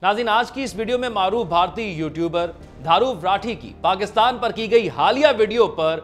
नाज़रीन, आज की इस वीडियो में मारूफ भारतीय यूट्यूबर धारूव राठी की पाकिस्तान पर की गई हालिया वीडियो पर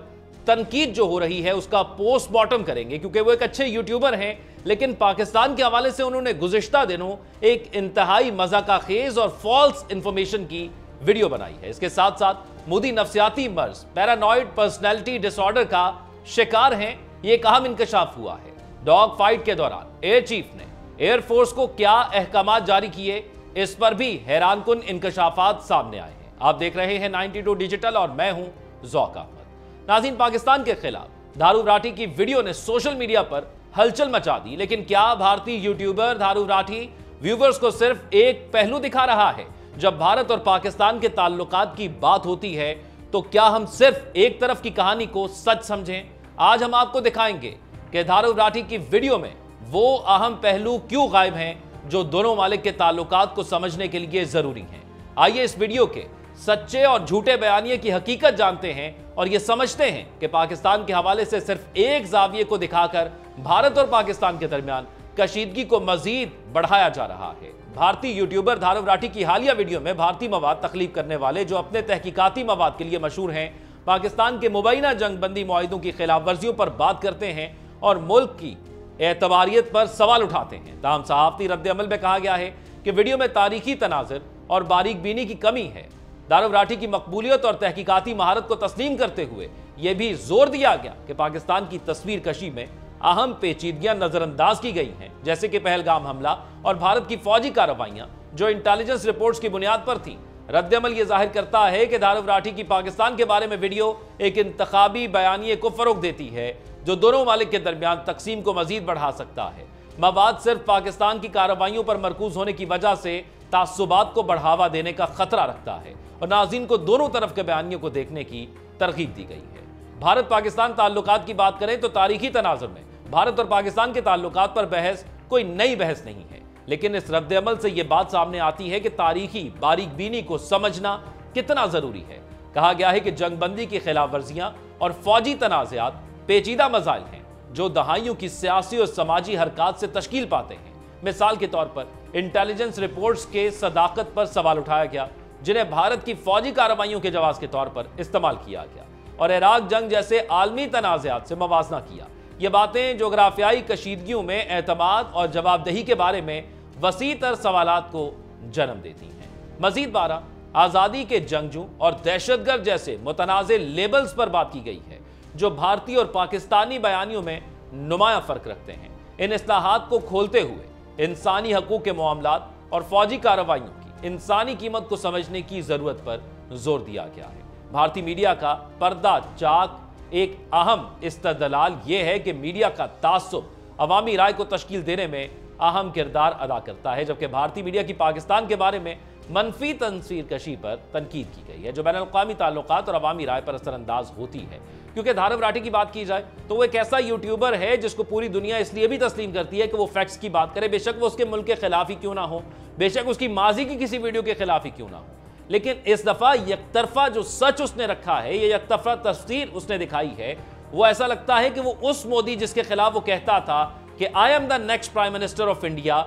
तनकीद जो हो रही है उसका पोस्टमार्टम करेंगे, क्योंकि वो एक अच्छे यूट्यूबर हैं, लेकिन पाकिस्तान के हवाले से उन्होंने गुज़िश्ता दिनों एक इंतहाई मज़ाक़खेज़ और फॉल्स इंफॉर्मेशन की वीडियो बनाई है। इसके साथ साथ मोदी नफ्सियाती मर्ज पैरानॉइड पर्सनैलिटी डिसऑर्डर का शिकार हैं, ये एक अहम इंकशाफ हुआ है। डॉग फाइट के दौरान एयर चीफ ने एयरफोर्स को क्या अहकामात जारी किए, इस पर भी हैरानकुन इंकशाफात सामने आए हैं। आप देख रहे हैं 92 डिजिटल और मैं हूं ज़ौक अहमद। नाज़रीन, पाकिस्तान के खिलाफ धारूव राठी की वीडियो ने सोशल मीडिया पर हलचल मचा दी, लेकिन क्या भारतीय यूट्यूबर धारूव राठी व्यूवर्स को सिर्फ एक पहलू दिखा रहा है? जब भारत और पाकिस्तान के ताल्लुकात की बात होती है तो क्या हम सिर्फ एक तरफ की कहानी को सच समझें? आज हम आपको दिखाएंगे कि धारूव राठी की वीडियो में वो अहम पहलू क्यों गायब हैं जो दोनों मालिक के ताल्लुकात को समझने के लिए जरूरी हैं। आइए इस वीडियो के सच्चे और झूठे बयानिए की हकीकत जानते हैं और ये समझते हैं कि पाकिस्तान के हवाले से सिर्फ एक जाविये को दिखाकर भारत और पाकिस्तान के दरमियान कशीदगी को मजीद बढ़ाया जा रहा है। भारतीय यूट्यूबर धारूव राठी की हालिया वीडियो में भारतीय मवाद तख्लीक करने वाले, जो अपने तहकीकाती मवाद के लिए मशहूर हैं, पाकिस्तान के मुबैना जंगबंदी मुआहिदों की खिलाफ वर्जियों पर बात करते हैं और मुल्क की एतबारियत पर सवाल उठाते हैं। ताहम सहाफती रद्द-ए-अमल में कहा गया है कि वीडियो में तारीखी तनाज़ुर और बारीक बीनी की कमी है। धारूव राठी की मकबूलियत और तहकीकाती महारत को तस्लीम करते हुए यह भी जोर दिया गया कि पाकिस्तान की तस्वीर कशी में अहम पेचीदगियां नजरअंदाज की गई हैं, जैसे कि पहलगाम हमला और भारत की फौजी कार्रवाइयां जो इंटेलिजेंस रिपोर्ट्स की बुनियाद पर थी। रद्द-ए-अमल यह जाहिर करता है कि धारूव राठी की पाकिस्तान के बारे में वीडियो एक इंतखाबी बयानिए को फरोग देती है जो दोनों मालिक के दरमियान तकसीम को मजीद बढ़ा सकता है। मवाद सिर्फ पाकिस्तान की कार्रवाइयों पर मरकूज होने की वजह से तासुबात को बढ़ावा देने का खतरा रखता है और नाज़रीन को दोनों तरफ के बयानियों को देखने की तरगीब दी गई है। भारत पाकिस्तान ताल्लुकात की बात करें तो तारीखी तनाजुर में भारत और पाकिस्तान के ताल्लुकात पर बहस कोई नई बहस नहीं है, लेकिन इस रद्द-ए-अमल से यह बात सामने आती है कि तारीखी बारीक बीनी को समझना कितना जरूरी है। कहा गया है कि जंगबंदी की खिलाफ वर्जियां और फौजी तनाज़ात पेचीदा मसाइल हैं जो दहाइयों की सियासी और समाजी हरकत से तश्कील पाते हैं। मिसाल के तौर पर इंटेलिजेंस रिपोर्ट्स के सदाकत पर सवाल उठाया गया, जिन्हें भारत की फौजी कार्रवाइयों के जवाब के तौर पर इस्तेमाल किया गया और इराक जंग जैसे आलमी तनाज़ात से मवाजना किया। ये बातें जोग्राफियाई कशीदगियों में एतमाद और जवाबदेही के बारे में वसी तर सवालात को जन्म देती हैं। मजीद बारह आज़ादी के जंगजू और दहशतगर्द जैसे मुतनाज़े लेबल्स पर बात की गई है जो भारतीय और पाकिस्तानी बयानियों में नुमाया फ़र्क रखते हैं। इन इस्लाहात को खोलते हुए इंसानी हकूक़ के मामलात और फौजी कार्रवाइयों की इंसानी कीमत को समझने की ज़रूरत पर जोर दिया गया है। भारतीय मीडिया का पर्दा चाक एक अहम इस्तदलाल ये है कि मीडिया का तासुब अवामी राय को तश्कील देने में अहम किरदार अदा करता है, जबकि भारतीय मीडिया की पाकिस्तान के बारे में मनफी तस्वीर कशी पर तनकीद की गई है जो बैनुल-अक़वामी ताल्लुकात और अवामी राय पर असरअंदाज होती है। क्योंकि धारूव राठी की बात की जाए तो वो एक ऐसा यूट्यूबर है जिसको पूरी दुनिया इसलिए भी तस्लीम करती है कि वो फैक्ट्स की बात करे, बेशक वो उसके मुल्क के खिलाफ ही क्यों ना हो, बेशक उसकी माजी की किसी वीडियो के खिलाफ ही क्यों ना हो। लेकिन इस दफा यकतरफा जो सच उसने रखा है, ये यकतरफा तस्वीर उसने दिखाई है, वो ऐसा लगता है कि वो उस मोदी जिसके खिलाफ वो कहता था कि I am the next prime minister of India,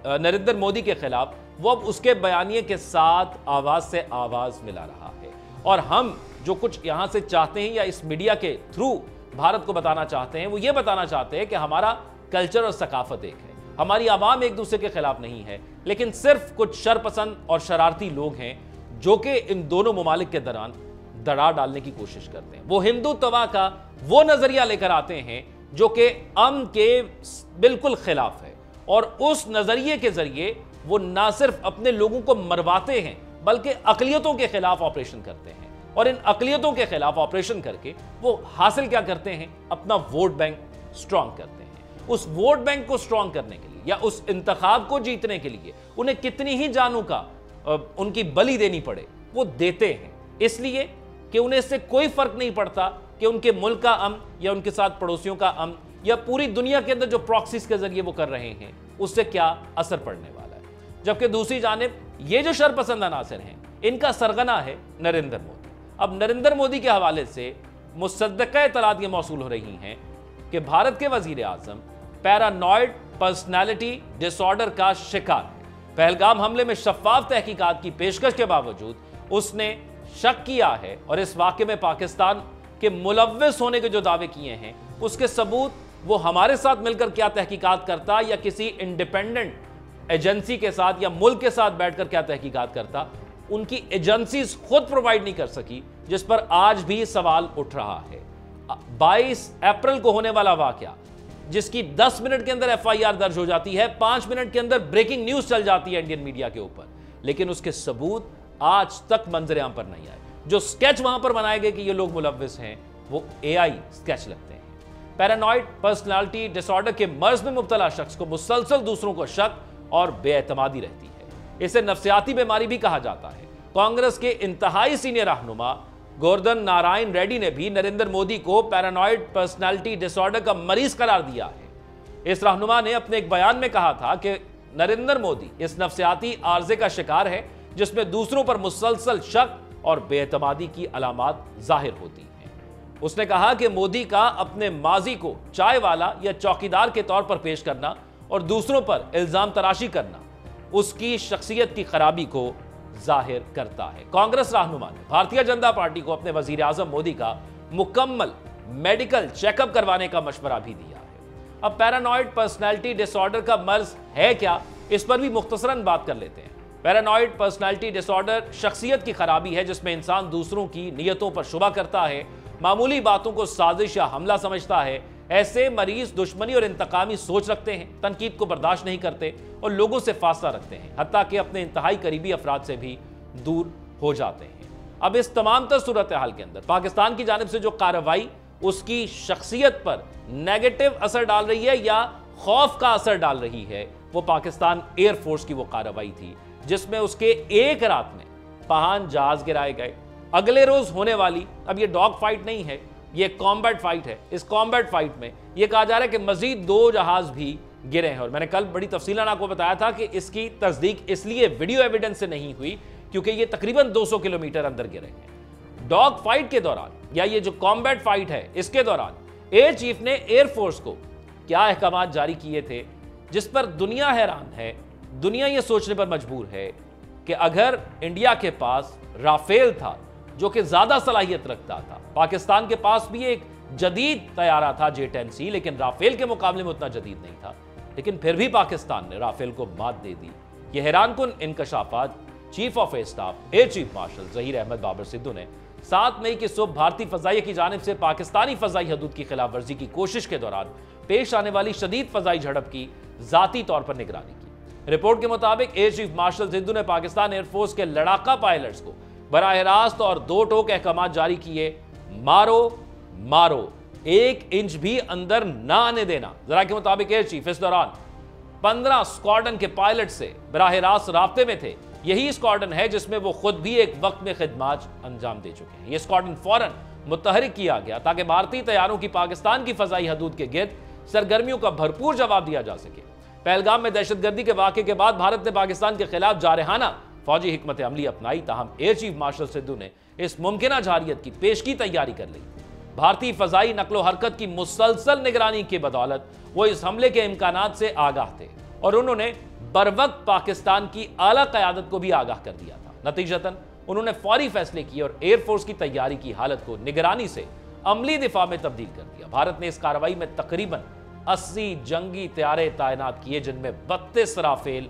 Narendra Modi के खिलाफ, वो अब उसके बयानिए के साथ आवाज से आवाज मिला रहा है। और हम जो कुछ यहां से चाहते हैं या इस मीडिया के थ्रू भारत को बताना चाहते हैं, वो ये बताना चाहते हैं कि हमारा कल्चर और सकाफत एक है, हमारी आवाम एक दूसरे के खिलाफ नहीं है, लेकिन सिर्फ कुछ शरपसंद और शरारती लोग हैं जो कि इन दोनों ममालिक के दौरान दरार डालने की कोशिश करते हैं। वो हिंदुत्व का वो नजरिया लेकर आते हैं जो कि अमन के बिल्कुल खिलाफ है और उस नजरिए के जरिए वो ना सिर्फ अपने लोगों को मरवाते हैं बल्कि अकलियतों के खिलाफ ऑपरेशन करते हैं और इन अकलियतों के खिलाफ ऑपरेशन करके वो हासिल क्या करते हैं? अपना वोट बैंक स्ट्रांग करते हैं। उस वोट बैंक को स्ट्रांग करने के लिए या उस इंतखाब को जीतने के लिए उन्हें कितनी ही जानों का उनकी बलि देनी पड़े वो देते हैं, इसलिए कि उन्हें इससे कोई फर्क नहीं पड़ता कि उनके मुल्क का अमन या उनके साथ पड़ोसियों का अमन या पूरी दुनिया के अंदर जो प्रॉक्सीज के जरिए वो कर रहे हैं उससे क्या असर पड़ने वाला है। जबकि दूसरी जानिब ये जो शरपसंद अनासर हैं इनका सरगना है नरेंद्र मोदी। अब नरेंद्र मोदी के हवाले से मुसद्दक़ा इत्तलात ये मौसूल हो रही हैं कि भारत के वजीर आज़म पैरानॉइड पर्सनैलिटी डिसऑर्डर का शिकार है। पहलगाम हमले में शफाफ तहकीकात की पेशकश के बावजूद उसने शक किया है और इस वाकये में पाकिस्तान के मुलव्विस होने के जो दावे किए हैं उसके सबूत वो हमारे साथ मिलकर क्या तहकीकात करता या किसी इंडिपेंडेंट एजेंसी के साथ या मुल्क के साथ बैठकर क्या तहकीकात करता, उनकी एजेंसीज खुद प्रोवाइड नहीं कर सकी, जिस पर आज भी सवाल उठ रहा है। 22 अप्रैल को होने वाला वाकया जिसकी 10 मिनट के अंदर एफआईआर दर्ज हो जाती है, 5 मिनट के अंदर ब्रेकिंग न्यूज चल जाती है इंडियन मीडिया के ऊपर, लेकिन उसके सबूत आज तक मंजर आम पर नहीं आए। जो स्केच वहां पर बनाए गए कि ये लोग मुलव्विस हैं वो एआई स्केच लगते हैं। पैरानॉइड पर्सनालिटी डिसऑर्डर के मर्ज में मुब्तला शख्स को मुसलसल दूसरों को शक और बेएतमादी रहती है। इसे नफ्सियाती बीमारी भी कहा जाता है। कांग्रेस के इंतहाई सीनियर रहनुमा गोवर्धन नारायण रेड्डी ने भी नरेंद्र मोदी को पैरानॉइड पर्सनालिटी डिसऑर्डर का मरीज करार दिया है। इस रहनुमा ने अपने एक बयान में कहा था कि नरेंद्र मोदी इस नफ्सियाती आर्जे का शिकार है जिसमें दूसरों पर मुसलसल शक और बेएतमादी की अलामात जाहिर होती हैं। उसने कहा कि मोदी का अपने माजी को चाय वाला या चौकीदार के तौर पर पेश करना और दूसरों पर इल्जाम तराशी करना उसकी शख्सियत की खराबी को जाहिर करता है। कांग्रेस रहनुमा ने भारतीय जनता पार्टी को अपने वजीर आजम मोदी का मुकम्मल मेडिकल चेकअप करवाने का मशवरा भी दिया है। अब पैरानॉइड पर्सनालिटी डिसऑर्डर का मर्ज है क्या, इस पर भी मुख्तसरन बात कर लेते हैं। पैरानॉइड पर्सनालिटी डिसऑर्डर शख्सियत की खराबी है जिसमें इंसान दूसरों की नीयतों पर शुबा करता है, मामूली बातों को साजिश या हमला समझता है। ऐसे मरीज दुश्मनी और इंतकामी सोच रखते हैं, तनकीद को बर्दाश्त नहीं करते और लोगों से फासला रखते हैं, हत्ता कि अपने इंतहाई करीबी अफराद से भी दूर हो जाते हैं। अब इस तमाम तर सूरत हाल के अंदर पाकिस्तान की जानिब से जो कार्रवाई उसकी शख्सियत पर नेगेटिव असर डाल रही है या खौफ का असर डाल रही है, वो पाकिस्तान एयरफोर्स की वो कार्रवाई थी जिसमें उसके एक रात में 5 जहाज गिराए गए। अगले रोज होने वाली, अब ये डॉग फाइट नहीं है, ये कॉम्बैट फाइट है। इस कॉम्बैट फाइट में ये कहा जा रहा है कि मजीद 2 जहाज भी गिरे हैं और मैंने कल बड़ी तफसीलन आपको बताया था कि इसकी तस्दीक इसलिए वीडियो एविडेंस से नहीं हुई क्योंकि ये तकरीबन 200 किलोमीटर अंदर गिरे हैं। डॉग फाइट के दौरान या ये जो कॉम्बैट फाइट है इसके दौरान एयर चीफ ने एयरफोर्स को क्या अहकाम जारी किए थे जिस पर दुनिया हैरान है। दुनिया ये सोचने पर मजबूर है कि अगर इंडिया के पास राफेल था जो कि ज्यादा सलाहियत रखता था, पाकिस्तान के पास भी एक जदीद तैयारा था J-10C, लेकिन राफेल के मुकाबले में उतना जदीद नहीं था, लेकिन फिर भी पाकिस्तान ने राफेल को मात दे दी। ये हैरानकुन इंकशाफात chief of staff air chief marshal Zaheer Ahmed Babar Sidhu ने 7 मई की सुबह भारतीय फजाइया की जानिब से पाकिस्तानी फजाई हदूद की खिलाफ वर्जी की कोशिश के दौरान पेश आने वाली शदीद फजाई झड़प की जाती तौर पर निगरानी की। रिपोर्ट के मुताबिक एयर चीफ मार्शल सिद्धू ने पाकिस्तान एयरफोर्स के लड़ाका पायलट्स को बराह रास्त और 2 टोक अहकाम जारी किए, मारो मारो, 1 इंच भी अंदर ना आने देना। जरा के मुताबिक एयर चीफ इस दौरान 15 स्क्वाड्रन के पायलट से बराह रास्त राब्ते में थे। यही स्क्वाड्रन है जिसमें वो खुद भी एक वक्त में खिदमत अंजाम दे चुके हैं। यह स्क्वाड्रन फौरन मुतहरिक किया गया ताकि भारतीय तैयारों की पाकिस्तान की फजाई हदूद के गिर्द सरगर्मियों का भरपूर जवाब दिया जा सके। पहलगाम में दहशतगर्दी के वाक़े के बाद भारत ने पाकिस्तान के खिलाफ जारहाना फौजी हिकमत अमली अपनाई, ताहम एयर चीफ मार्शल सिद्धू ने इस मुमकिना जारियत की पेशगी तैयारी कर ली। भारतीय फजाई नकलो हरकत की मुसलसल निगरानी की बदौलत वो इस हमले के इम्कानात से आगाह थे और उन्होंने बरवक्त पाकिस्तान की आला क़यादत को भी आगाह कर दिया था। नतीजतन उन्होंने फौरी फैसले किए और एयरफोर्स की तैयारी की हालत को निगरानी से अमली दिफा में तब्दील कर दिया। भारत ने इस कार्रवाई में तकरीबन 80 जंगी तैयारे तैनात किए, जिनमें 32 राफेल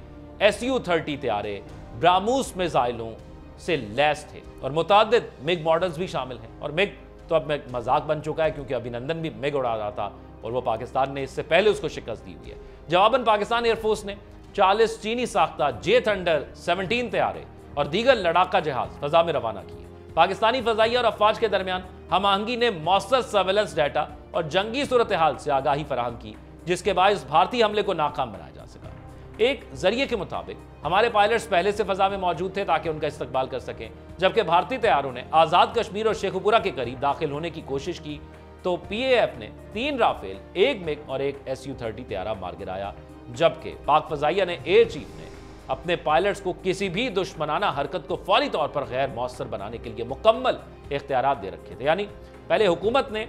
Su-30 तैयारे ब्राह्मोस मिसाइलों से लैस थे और मुतादिद मिग मॉडल्स भी शामिल हैं। और मिग तो अब मजाक बन चुका है क्योंकि अभिनंदन भी मिग उड़ा रहा था और वो पाकिस्तान ने इससे पहले उसको शिकस्त दी हुई है। जवाबन पाकिस्तान एयरफोर्स ने 40 चीनी साख्ता जे थंडर 17 तैयारे और दीगर लड़ाका जहाज फजा में रवाना किए। पाकिस्तानी फजाइया और अफवाज के दरमियान हम आहंगी ने मौसर सर्वेलेंस डाटा और जंगी सूरत हाल से आगाही फराहम की, जिसके बायस भारतीय हमले को नाकाम बनाया जा सका। एक जरिए के मुताबिक हमारे पायलट्स पहले से फजा में मौजूद थे ताकि उनका इस्तकबाल कर सकें, जबकि भारतीय तैयारों ने आज़ाद कश्मीर और शेखुपुरा के करीब दाखिल होने की कोशिश की तो PAF ने 3 राफेल, 1 मिग और 1 Su-30 तैयारा मार गिराया, जबकि पाक फजाइया ने एयर चीफ ने अपने पायलट्स को किसी भी दुश्मनाना हरकत को फौरी तौर पर गैर मौसर बनाने के लिए मुकम्मल इख्तियारात दे रखे थे। यानी पहले हुकूमत ने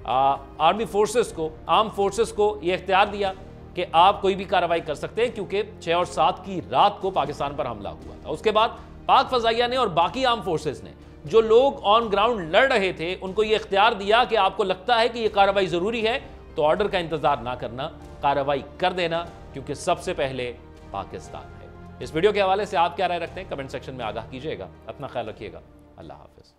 आर्मी फोर्सेस को, आर्म फोर्सेस को यह इख्तियार दिया कि आप कोई भी कार्रवाई कर सकते हैं, क्योंकि 6 और 7 की रात को पाकिस्तान पर हमला हुआ था। उसके बाद पाक फजाइया ने और बाकी आर्म फोर्सेस ने जो लोग ऑन ग्राउंड लड़ रहे थे उनको यह इख्तियार दिया कि आपको लगता है कि यह कार्रवाई जरूरी है तो ऑर्डर का इंतजार ना करना, कार्रवाई कर देना, क्योंकि सबसे पहले पाकिस्तान है। इस वीडियो के हवाले से आप क्या राय रखते हैं कमेंट सेक्शन में आगाह कीजिएगा। अपना ख्याल रखिएगा। अल्लाह हाफिज।